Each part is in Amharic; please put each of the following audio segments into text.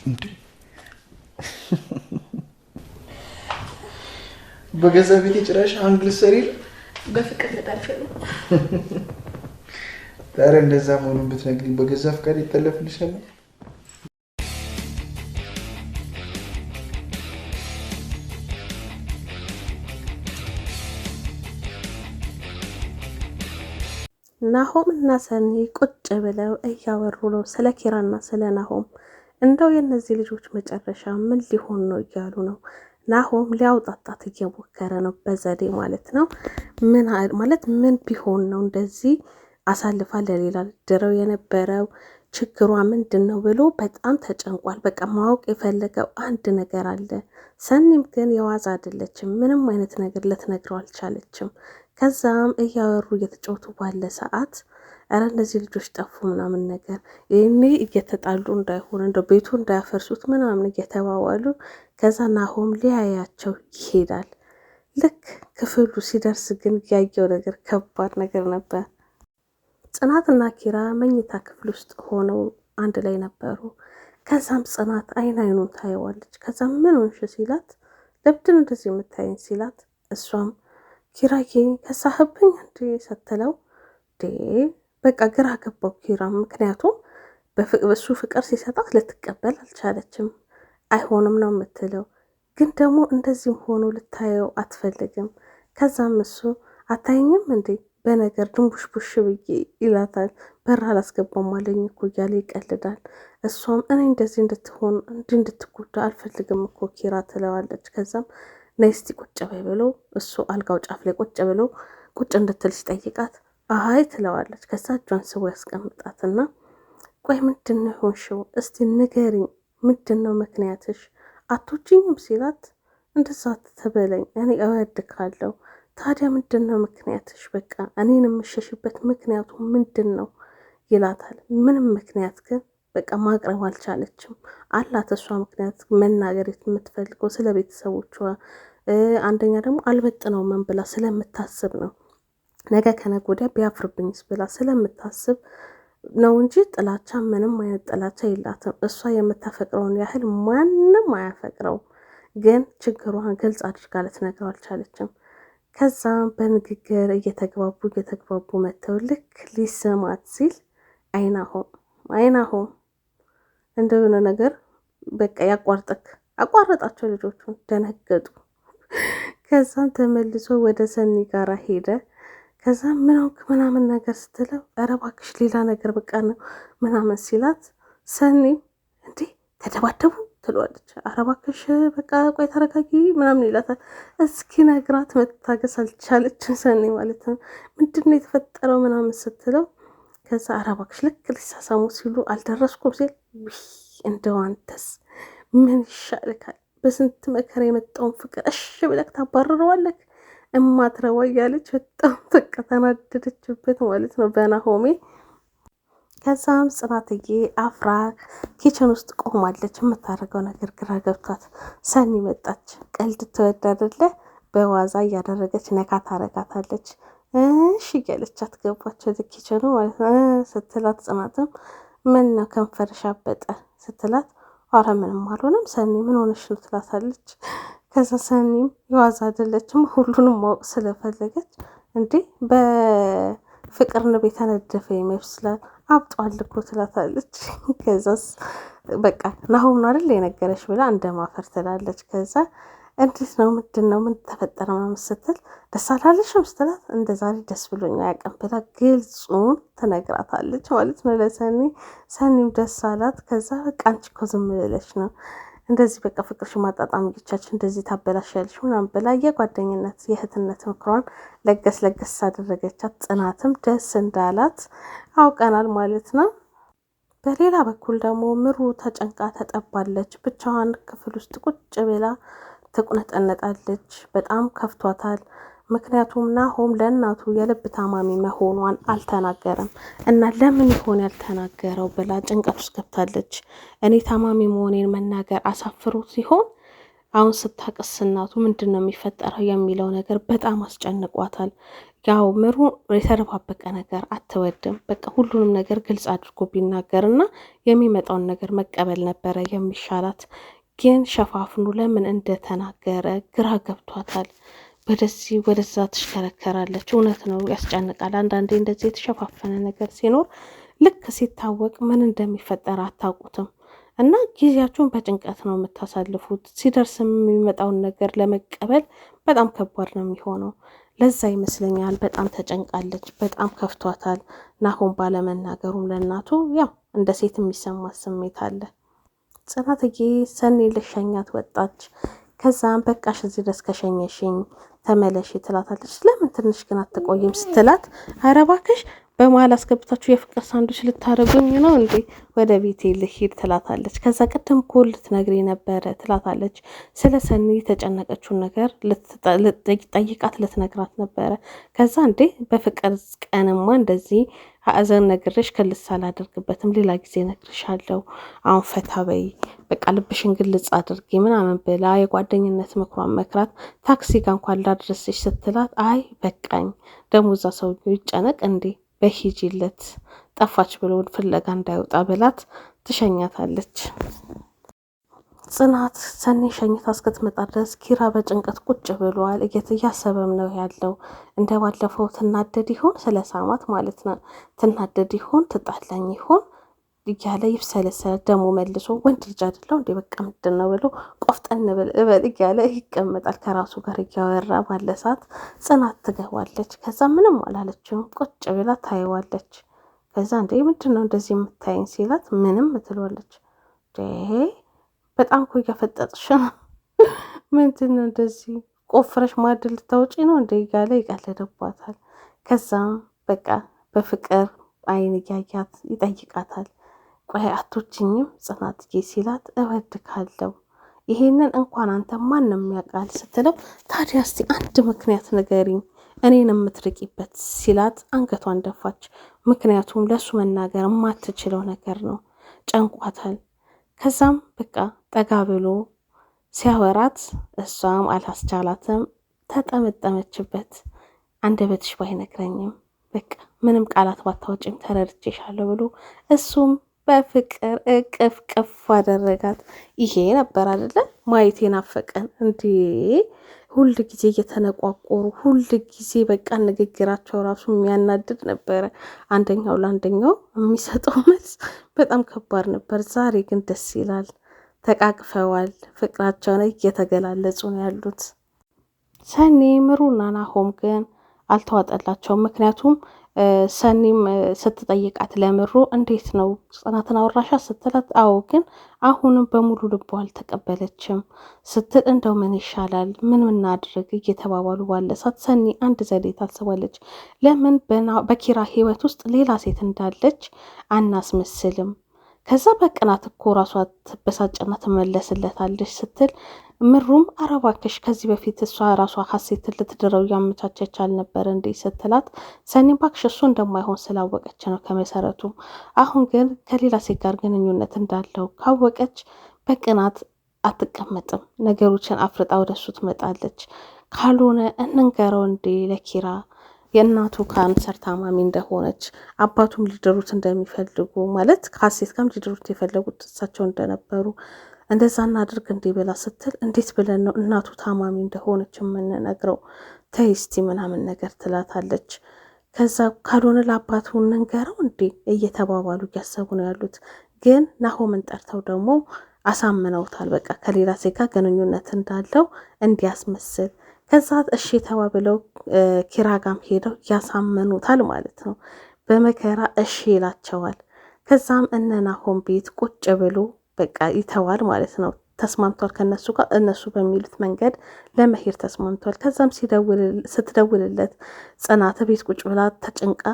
እንዴ በገዛ ቤት ጭራሽ አንግል ሰሪ በፍቅር ልጠልፍ ነው። ታዲያ እንደዛ መሆኑን ብትነግሪኝ በገዛ ፍቃድ ይጠለፍልሻል። ናሆም እና ሰኒ ቁጭ ብለው እያወሩ ነው ስለ ኪራና ስለ ናሆም። እንደው የእነዚህ ልጆች መጨረሻ ምን ሊሆን ነው እያሉ ነው። ናሆም ሊያውጣጣት እየሞከረ ነው በዘዴ ማለት ነው። ምን ቢሆን ነው እንደዚህ አሳልፋ ለሌላ ድረው የነበረው ችግሯ ምንድን ነው ብሎ በጣም ተጨንቋል። በቃ ማወቅ የፈለገው አንድ ነገር አለ። ሰኒም ግን የዋዛ አይደለችም። ምንም አይነት ነገር ልትነግረው አልቻለችም። ከዛም እያወሩ እየተጫወቱ ባለ ሰዓት ኧረ እነዚህ ልጆች ጠፉ ምናምን ነገር ይህኔ እየተጣሉ እንዳይሆን እንደ ቤቱ እንዳያፈርሱት ምናምን እየተባባሉ ከዛ ናሆም ሊያያቸው ይሄዳል። ልክ ክፍሉ ሲደርስ ግን ያየው ነገር ከባድ ነገር ነበር። ጽናትና ኪራ መኝታ ክፍል ውስጥ ሆነው አንድ ላይ ነበሩ። ከዛም ጽናት አይኑን ታየዋለች። ከዛም ምን ሆንሽ ሲላት ለምንድን እንደዚህ የምታየኝ ሲላት እሷም ኪራዬ ከሳህብኝ እንዴ ስትለው በቃ ግራ ገባው ኪራ። ምክንያቱም በሱ ፍቅር ሲሰጣት ልትቀበል አልቻለችም። አይሆንም ነው የምትለው፣ ግን ደግሞ እንደዚህም ሆኖ ልታየው አትፈልግም። ከዛም እሱ አታየኝም እንዴ በነገር ድንቡሽቡሽ ብዬ ይላታል። በር አላስገባም አለኝ እኮ እያለ ይቀልዳል። እሷም እኔ እንደዚህ እንድትሆን እንድትጎዳ አልፈልግም እኮ ኪራ ትለዋለች። ከዛም ነይ እስቲ ቁጭ በይ ብሎ እሱ አልጋው ጫፍ ላይ ቁጭ ብሎ ቁጭ እንድትል ሲጠይቃት አይ ትለዋለች። ከዛ እጇን ስቦ ያስቀምጣትና ቆይ ምንድን ነው የሆንሽው? እስቲ ንገሪኝ፣ ምንድን ነው ምክንያትሽ? አትወጂኝም ሲላት እንደዛ ትበለኝ እኔ እወድካለሁ። ታዲያ ምንድን ነው ምክንያትሽ? በቃ እኔን የምሸሽበት ምክንያቱ ምንድን ነው ይላታል። ምንም ምክንያት ግን በቃ ማቅረብ አልቻለችም። አላት እሷ ምክንያት መናገር የምትፈልገው ስለ ቤተሰቦቿ፣ አንደኛ ደግሞ አልበጥነው ምን ብላ ስለምታስብ ነው። ነገ ከነገ ወዲያ ቢያፍርብኝስ ብላ ስለምታስብ ነው እንጂ ጥላቻ ምንም አይነት ጥላቻ የላትም። እሷ የምታፈቅረውን ያህል ማንም አያፈቅረውም። ግን ችግሯን ግልጽ አድርጋ ልትነግረው አልቻለችም። ከዛም በንግግር እየተግባቡ መጥተው ልክ ሊሰማት ሲል አይናሆም እንደሆነ ነገር በቃ አቋረጣቸው። ልጆቹን ደነገጡ። ከዛም ተመልሶ ወደ ሰኒ ጋራ ሄደ። ከዛም ምናምን ነገር ስትለው ኧረ እባክሽ ሌላ ነገር በቃ ነው ምናምን ሲላት ሰኒም እንዴ ተደባደቡ ትለዋለች። ኧረ እባክሽ በቃ ቆይ ተረጋጊ ምናምን ይላታል። እስኪ ነግራት መታገስ አልቻለችም ሰኒ ማለት ነው። ምንድነው የተፈጠረው ምናምን ስትለው ከዛ ኧረ እባክሽ ልክ ሊሳሳሙ ሲሉ አልደረስኩም ሲል እንደው አንተስ ምን ይሻልካል? በስንት መከራ የመጣውን ፍቅር እሺ ብለክ ታባርረዋለክ? እማትረዋ እያለች በጣም በቃ ተናደደችበት ማለት ነው በናሆሜ። ከዛም ጽናትዬ አፍራ ኪችን ውስጥ ቆማለች። የምታደርገው ነገር ግራ ገብቷት ሰኒ መጣች። ቀልድ ትወድ አይደለ? በዋዛ እያደረገች ነካ ታረጋታለች። እሺ እያለቻት ገባች ወደ ኪችኑ ማለት ነው። ስትላት ጽናትም ምን ነው ከንፈርሽ አበጠ ስትላት አረ ምንም አልሆነም ሰኒ ምን ሆነሽ ነው ትላታለች። ከዛ ሰኒም የዋዛ አይደለችም ሁሉንም ማወቅ ስለፈለገች እንዴ በፍቅር ነው የተነደፈ ይመስላል አብጧል እኮ ትላታለች። ከዛስ በቃ ናሆም ነው አይደል የነገረሽ ብላ እንደማፈር ትላለች። ከዛ እንዴት ነው ምንድን ነው ምን ተፈጠረ ምናምን ስትል ደስ አላለሽም ስትላት እንደ ዛሬ ደስ ብሎኝ አያውቅም ብላ ግልጹን ትነግራታለች ማለት ነው ለሰኒ። ሰኒም ደስ አላት። ከዛ በቃ አንቺ እኮ ዝም ብለሽ ነው እንደዚህ በቃ ፍቅርሽ ማጣጣም ልቻችን እንደዚህ ታበላሻለሽ ምናምን ብላ የጓደኝነት የእህትነት ምክሯን ለገስ አደረገቻት። ጽናትም ደስ እንዳላት አውቀናል ማለት ነው። በሌላ በኩል ደግሞ ምሩ ተጨንቃ ተጠባለች። ብቻዋን ክፍል ውስጥ ቁጭ ብላ ትቁነጠነጣለች። በጣም ከፍቷታል። ምክንያቱም ናሆም ለእናቱ የልብ ታማሚ መሆኗን አልተናገረም እና ለምን ይሆን ያልተናገረው ብላ ጭንቀት ውስጥ ገብታለች። እኔ ታማሚ መሆኔን መናገር አሳፍሮ ሲሆን አሁን ስታቅስ እናቱ ምንድነው የሚፈጠረው የሚለው ነገር በጣም አስጨንቋታል። ያው ምሩ የተረባበቀ ነገር አትወድም። በቃ ሁሉንም ነገር ግልጽ አድርጎ ቢናገርና የሚመጣውን ነገር መቀበል ነበረ የሚሻላት። ግን ሸፋፍኑ ለምን እንደተናገረ ግራ ገብቷታል። ወደዚህ ወደዛ ትሽከረከራለች። እውነት ነው ያስጨንቃል። አንዳንዴ እንደዚህ የተሸፋፈነ ነገር ሲኖር ልክ ሲታወቅ ምን እንደሚፈጠር አታውቁትም እና ጊዜያችሁን በጭንቀት ነው የምታሳልፉት። ሲደርስም የሚመጣውን ነገር ለመቀበል በጣም ከባድ ነው የሚሆነው። ለዛ ይመስለኛል በጣም ተጨንቃለች፣ በጣም ከፍቷታል። ናሆም ባለመናገሩም ለእናቱ ያው እንደ ሴት የሚሰማት ስሜት አለ። ጽናትዬ ሰኒ ልሸኛት ወጣች። ከዛም በቃሽ እዚህ ድረስ ከሸኘሽኝ ተመለሽ ትላታለች። ለምን ትንሽ ግን አትቆይም ስትላት፣ ኧረ እባክሽ በመሀል አስገብታችሁ የፍቅር ሳንዱች ልታደርጉኝ ነው እንዴ? ወደ ቤቴ ልሂድ ትላታለች። ከዛ ቅድም እኮ ልትነግሪ ነበረ ትላታለች። ስለ ሰኒ የተጨነቀችውን ነገር ጠይቃት ልትነግራት ነበረ። ከዛ እንዴ በፍቅር ቀንማ እንደዚህ ሀዘን ነግሬሽ ክልስ አላደርግበትም፣ ሌላ ጊዜ ነግርሻለሁ፣ አሁን ፈታ በይ በቃ ልብሽን ግልጽ አድርጊ ምናምን ብላ የጓደኝነት ምክሯን መክራት። ታክሲ ጋር እንኳን ላድረስሽ ስትላት፣ አይ በቃኝ ደግሞ እዛ ሰውዬው ይጨነቅ እንዴ በሂጂለት ጠፋች ብሎ ፍለጋ እንዳይወጣ ብላት ትሸኛታለች። ጽናት ሰኒ ሸኝታ እስክትመጣ ድረስ ኪራ በጭንቀት ቁጭ ብሏል። እያሰበም ነው ያለው። እንደ ባለፈው ትናደድ ይሆን ስለ ሳማት ማለት ነው። ትናደድ ይሆን ትጣላኝ ይሆን እያለ ይብሰለሰለ። ደግሞ መልሶ ወንድ ልጅ አይደለው እንዴ በቃ ምንድን ነው ብሎ ቆፍጠን እበል እያለ ይቀመጣል። ከራሱ ጋር እያወራ ባለ ሰዓት ጽናት ትገባለች። ከዛ ምንም አላለችም፣ ቁጭ ብላ ታየዋለች። ከዛ እንዴ ምንድን ነው እንደዚህ የምታይኝ ሲላት ምንም ትለዋለች። በጣም እኮ እያፈጠጥሽ ነው፣ ምንድን ነው እንደዚህ ቆፍረሽ ማዕድ ልታውጪ ነው እንደ እያለ ይቀልድባታል። ከዛም በቃ በፍቅር አይን እያያት ይጠይቃታል። ቆይ አቶችኝም ጽናትዬ ሲላት፣ እወድካለሁ ይሄንን እንኳን አንተ ማንም ያውቃል ስትለው፣ ታዲያ እስቲ አንድ ምክንያት ንገሪኝ እኔን የምትርቂበት ሲላት፣ አንገቷን ደፋች። ምክንያቱም ለሱ መናገር የማትችለው ነገር ነው፣ ጨንቋታል። ከዛም በቃ ጠጋ ብሎ ሲያወራት እሷም አላስቻላትም፣ ተጠመጠመችበት። አንደበትሽ ባይነግረኝም በቃ ምንም ቃላት ባታወጪም ተረድቼሻለሁ ብሎ እሱም በፍቅር እቅፍ ቅፍ አደረጋት። ይሄ ነበር አይደለ ማየት ናፈቀን እንዴ! ሁል ጊዜ እየተነቋቆሩ ሁል ጊዜ በቃ ንግግራቸው ራሱ የሚያናድድ ነበረ። አንደኛው ለአንደኛው የሚሰጠው መልስ በጣም ከባድ ነበር። ዛሬ ግን ደስ ይላል። ተቃቅፈዋል። ፍቅራቸውን እየተገላለጹ ነው ያሉት። ሰኒ ምሩና ናሆም ግን አልተዋጠላቸውም። ምክንያቱም ሰኒም ስትጠይቃት ለምሩ እንዴት ነው ጽናትን አወራሻ ስትላት፣ አዎ ግን አሁንም በሙሉ ልቦ አልተቀበለችም ስትል፣ እንደው ምን ይሻላል ምን ምናድርግ እየተባባሉ ባለ ሰዓት ሰኒ አንድ ዘዴ ታስባለች። ለምን በኪራ ህይወት ውስጥ ሌላ ሴት እንዳለች አናስመስልም? ከዛ በቅናት እኮ ራሷ ትበሳጭና ትመለስለታለች ስትል፣ ምሩም አረባክሽ ከዚህ በፊት እሷ ራሷ ሀሴትን ልትድረው እያመቻቸች አልነበረ እንዴ ስትላት፣ ሰኒ ባክሽ እሱ እንደማይሆን ስላወቀች ነው ከመሰረቱ። አሁን ግን ከሌላ ሴት ጋር ግንኙነት እንዳለው ካወቀች በቅናት አትቀመጥም፣ ነገሮችን አፍርጣ ወደሱ ትመጣለች። ካልሆነ እንንገረው እንዴ ለኪራ የእናቱ ካንሰር ታማሚ እንደሆነች አባቱም ሊድሩት እንደሚፈልጉ ማለት ከሀሴት ጋርም ሊድሩት የፈለጉት እሳቸው እንደነበሩ እንደዛ እናድርግ እንዴ ብላ ስትል፣ እንዴት ብለን ነው እናቱ ታማሚ እንደሆነች የምንነግረው? ተይ እስቲ ምናምን ነገር ትላታለች። ከዛ ካልሆነ ለአባቱ እንንገረው እንዴ እየተባባሉ እያሰቡ ነው ያሉት። ግን ናሆምን ጠርተው ደግሞ አሳምነውታል። በቃ ከሌላ ሴት ጋር ግንኙነት እንዳለው እንዲያስመስል። ከዛ እሺ ተባብለው ኪራጋም ሄደው ያሳመኑታል ማለት ነው። በመከራ እሺ ይላቸዋል። ከዛም እነ ናሆም ቤት ቁጭ ብሎ በቃ ይተዋል ማለት ነው። ተስማምቷል ከነሱ ጋር እነሱ በሚሉት መንገድ ለመሄድ ተስማምቷል። ከዛም ስትደውልለት ጽናት ቤት ቁጭ ብላ ተጨንቃ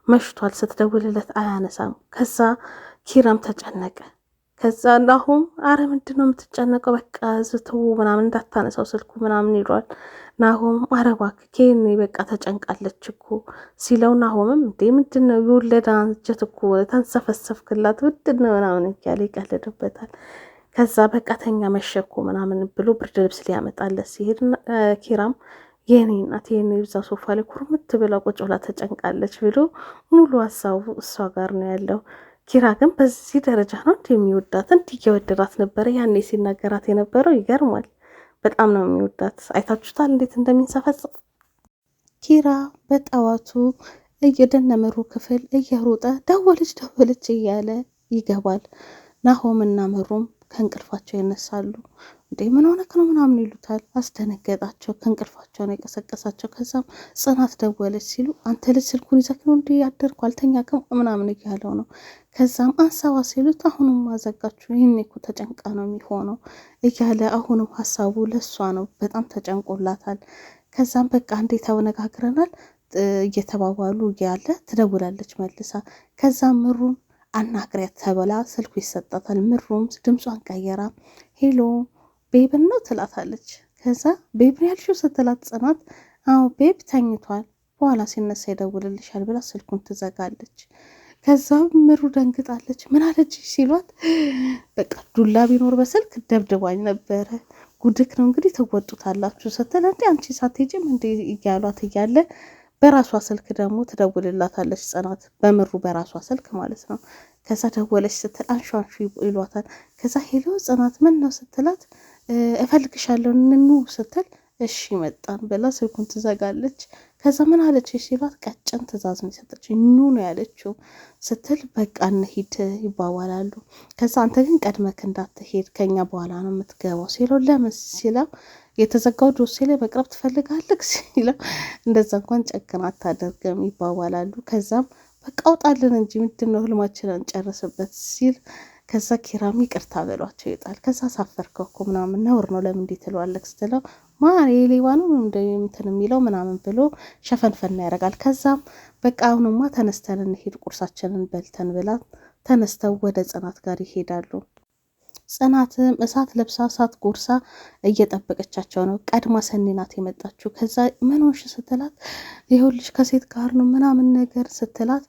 መሽቷል። ስትደውልለት አያነሳም። ከዛ ኪራም ተጨነቀ። ከዛ ናሆም አረ ምንድን ነው የምትጨነቀው? በቃ ዝቶ ምናምን እንዳታነሳው ስልኩ ምናምን ይሏል። ናሆም አረ እባክህ ኬኔ በቃ ተጨንቃለች እኮ ሲለው፣ ናሆምም እንዴ ምንድን ነው የወለደ አንጀት እኮ ተንሰፈሰፍክላት ምንድን ነው ምናምን እያለ ይቀልድበታል። ከዛ በቃተኛ መሸኮ ምናምን ብሎ ብርድ ልብስ ሊያመጣለት ሲሄድ ኪራም የኔ እናት የኔ እዛ ሶፋ ላይ ኩርምት ብላ ቁጭ ብላ ተጨንቃለች ብሎ ሙሉ ሀሳቡ እሷ ጋር ነው ያለው። ኪራ ግን በዚህ ደረጃ ነው እንዲ የሚወዳት እንዲ እየወደዳት ነበረ ያኔ ሲናገራት የነበረው ይገርማል። በጣም ነው የሚወዳት። አይታችሁታል እንዴት እንደሚንሰፈስፍ። ኪራ በጠዋቱ እየደነመሩ ክፍል እየሮጠ ደወለች እያለ ይገባል። ናሆም እና ምሩም ከእንቅልፋቸው ይነሳሉ። እንዴ ምን ሆነክ ነው ምናምን ይሉታል። አስደነገጣቸው። ከእንቅልፋቸው ነው የቀሰቀሳቸው። ከዛም ጽናት ደወለች ሲሉ አንተ ልጅ ስልኩን ይዘክ ነው እንዲ ያደርኩ አልተኛክም ምናምን እያለው ነው። ከዛም አንሳዋ ሲሉት አሁንም አዘጋችሁ ይህን እኮ ተጨንቃ ነው የሚሆነው እያለ አሁንም ሀሳቡ ለሷ ነው። በጣም ተጨንቆላታል። ከዛም በቃ እንዴ ተነጋግረናል እየተባባሉ እያለ ትደውላለች መልሳ። ከዛም ምሩም አናግሪያት ተብላ ስልኩ ይሰጣታል። ምሩም ድምጿን ቀየራ ሄሎ ቤብን ነው ትላታለች። ከዛ ቤብን ያልሽው ስትላት ጽናት አዎ ቤብ ተኝቷል በኋላ ሲነሳ ይደውልልሻል ብላ ስልኩን ትዘጋለች። ከዛ ምሩ ደንግጣለች። ምን አለች ሲሏት በቃ ዱላ ቢኖር በስልክ ደብድባኝ ነበረ ጉድክ ነው እንግዲህ ትወጡታላችሁ ስትል እንዴ አንቺ ሳትሄጂም እንዴ እያሏት እያለ በራሷ ስልክ ደግሞ ትደውልላታለች ጽናት በምሩ በራሷ ስልክ ማለት ነው። ከዛ ደወለች ስትል አንሹ ይሏታል። ከዛ ሄሎ ጽናት ምን ነው ስትላት እፈልግሻለሁ ኑ ስትል እሺ መጣን ብላ ስልኩን ትዘጋለች። ከዛ ምን አለች ሲሏት ቀጭን ትእዛዝ ነው የሰጠች ኑ ነው ያለችው ስትል በቃ እንሂድ ይባባላሉ። ከዛ አንተ ግን ቀድመክ እንዳትሄድ ከኛ በኋላ ነው የምትገባው ሲለው ለምን ሲለው የተዘጋው ዶሴ ላይ መቅረብ ትፈልጋለህ ሲለው እንደዛ እንኳን ጨክን አታደርግም ይባባላሉ። ከዛም በቃ አውጣልን እንጂ ምንድነው ህልማችንን እንጨርስበት ሲል ከዛ ኪራም ይቅርታ በሏቸው ይጣል። ከዛ ሳፈርከው እኮ ምናምን ነውር ነው ለምን እንዴት ትለዋለህ ስትለው ማን የሌባ ነው እንትን የሚለው ምናምን ብሎ ሸፈንፈና ያደርጋል። ከዛም በቃ አሁንማ ተነስተን እንሄድ ቁርሳችንን በልተን ብላ ተነስተው ወደ ጽናት ጋር ይሄዳሉ። ጽናትም እሳት ለብሳ እሳት ጎርሳ እየጠበቀቻቸው ነው። ቀድማ ሰኒ ናት የመጣችው። ከዛ ምን ሆንሽ ስትላት ይኸውልሽ ከሴት ጋር ነው ምናምን ነገር ስትላት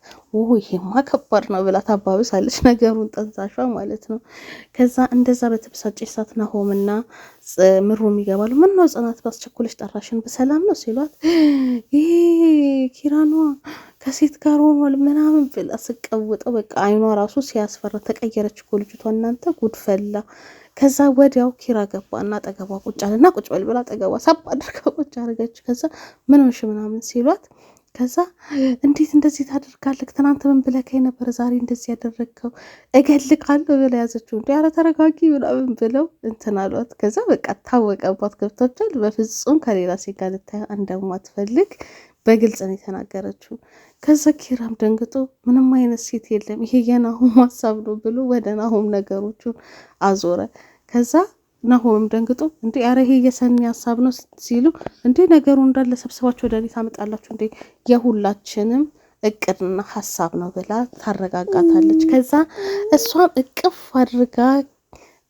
ይሄማ ከባድ ነው ብላ ታባብሳለች ነገሩን ጠንሳሿ ማለት ነው። ከዛ እንደዛ በተበሳጨች ሰዓት ናሆምና ምሩም ይገባሉ። ምን ነው ጽናት ባስቸኩለሽ ጠራሽን በሰላም ነው ሲሏት ይሄ ኪራኗ ከሴት ጋር ሆኗል ምናምን ብላ ስቀውጠው በቃ አይኗ ራሱ ሲያስፈራ ተቀየረች እኮ ልጅቷ እናንተ ጉድፈላ። ከዛ ወዲያው ኪራ ገባና አጠገቧ ቁጭ አለና ቁጭ በል ብላ አጠገቧ ሳብ አድርጋ ቁጭ አደረገች። ከዛ ምን ሆንሽ ምናምን ሲሏት ከዛ እንዴት እንደዚህ ታደርጋለህ ትናንት ምን ብለከኝ ነበር ዛሬ እንደዚህ ያደረግከው እገልካለሁ ብላ ያዘችው። እንዲ ኧረ ተረጋጊ ምናምን ብለው እንትን አሏት። ከዛ በቃ ታወቀባት ገብቷቸዋል። በፍጹም ከሌላ ሴት ጋር ልታይ እንደማትፈልግ በግልጽ ነው የተናገረችው። ከዛ ኪራም ደንግጦ ምንም አይነት ሴት የለም ይሄ የናሆም ሀሳብ ነው ብሎ ወደ ናሆም ነገሮቹን አዞረ። ከዛ ናሆምም ደንግጦ እንዴ ኧረ ይሄ የሰኒ ሀሳብ ነው ሲሉ እንዴ ነገሩ እንዳለ ሰብስባችሁ ወደ እኔ ታመጣላችሁ እንዴ የሁላችንም እቅድና ሀሳብ ነው ብላ ታረጋጋታለች። ከዛ እሷም እቅፍ አድርጋ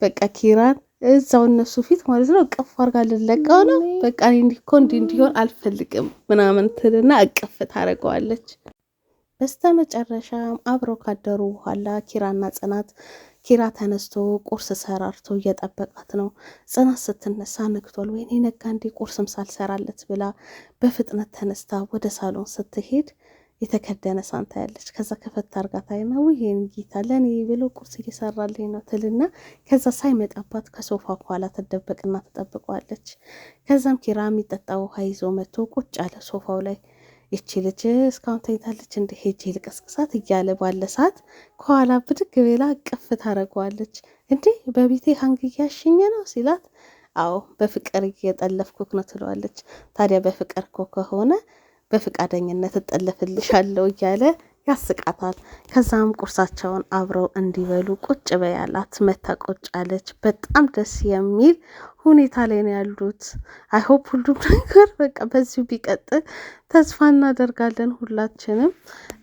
በቃ ኪራን እዛው እነሱ ፊት ማለት ነው እቅፍ አድርጋ ልለቀው ነው በቃ እንዲኮ እንዲሆን አልፈልግም ምናምን ትልና እቅፍ ታደርገዋለች። በስተመጨረሻም አብረው ካደሩ በኋላ ኪራና ጽናት ኪራ ተነስቶ ቁርስ ሰራርቶ እየጠበቃት ነው። ጽናት ስትነሳ ነግቷል። ወይኔ ነጋ እንዴ ቁርስም ሳልሰራለት ብላ በፍጥነት ተነስታ ወደ ሳሎን ስትሄድ የተከደነ ሳንታ ያለች። ከዛ ከፈት አርጋታይና ይሄን ጌታ ለኔ ብሎ ቁርስ እየሰራልኝ ነው ትልና ከዛ ሳይመጣባት ከሶፋ ኋላ ተደበቅና ተጠብቋለች። ከዛም ኪራ የሚጠጣ ውሃ ይዞ መጥቶ ቁጭ አለ ሶፋው ላይ። ይቺ ልጅ እስካሁን ተኝታለች እንደ ሄጄ ልቀስቅሳት እያለ ባለ ሰዓት ከኋላ ብድግ ብላ ቅፍ ታደርገዋለች። እንዴ በቤቴ ሀንግ እያሽኝ ነው ሲላት አዎ በፍቅር እየጠለፍኩክ ነው ትለዋለች። ታዲያ በፍቅር እኮ ከሆነ በፍቃደኝነት እጠለፍልሻለሁ እያለ ያስቃታል። ከዛም ቁርሳቸውን አብረው እንዲበሉ ቁጭ በያላት መታ ቁጭ አለች። በጣም ደስ የሚል ሁኔታ ላይ ነው ያሉት። አይሆፕ ሁሉም ነገር በቃ በዚሁ ቢቀጥል ተስፋ እናደርጋለን። ሁላችንም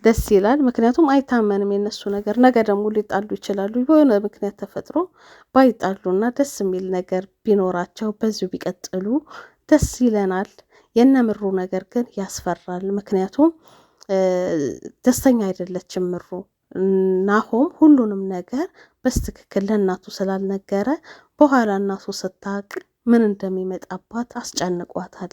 ደስ ይላል። ምክንያቱም አይታመንም የነሱ ነገር። ነገ ደግሞ ሊጣሉ ይችላሉ። የሆነ ምክንያት ተፈጥሮ ባይጣሉና ደስ የሚል ነገር ቢኖራቸው በዚሁ ቢቀጥሉ ደስ ይለናል። የነምሩ ነገር ግን ያስፈራል። ምክንያቱም ደስተኛ አይደለችም ምሩ። ናሆም ሁሉንም ነገር በስትክክል ለእናቱ ስላልነገረ በኋላ እናቱ ስታውቅ ምን እንደሚመጣባት አስጨንቋታል።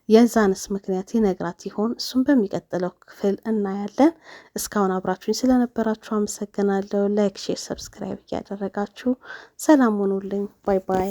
የዛንስ ምክንያት ይነግራት ይሆን? እሱም በሚቀጥለው ክፍል እናያለን። እስካሁን አብራችሁኝ ስለነበራችሁ አመሰግናለሁ። ላይክ፣ ሼር፣ ሰብስክራይብ እያደረጋችሁ ሰላም ሁኑልኝ። ባይ ባይ።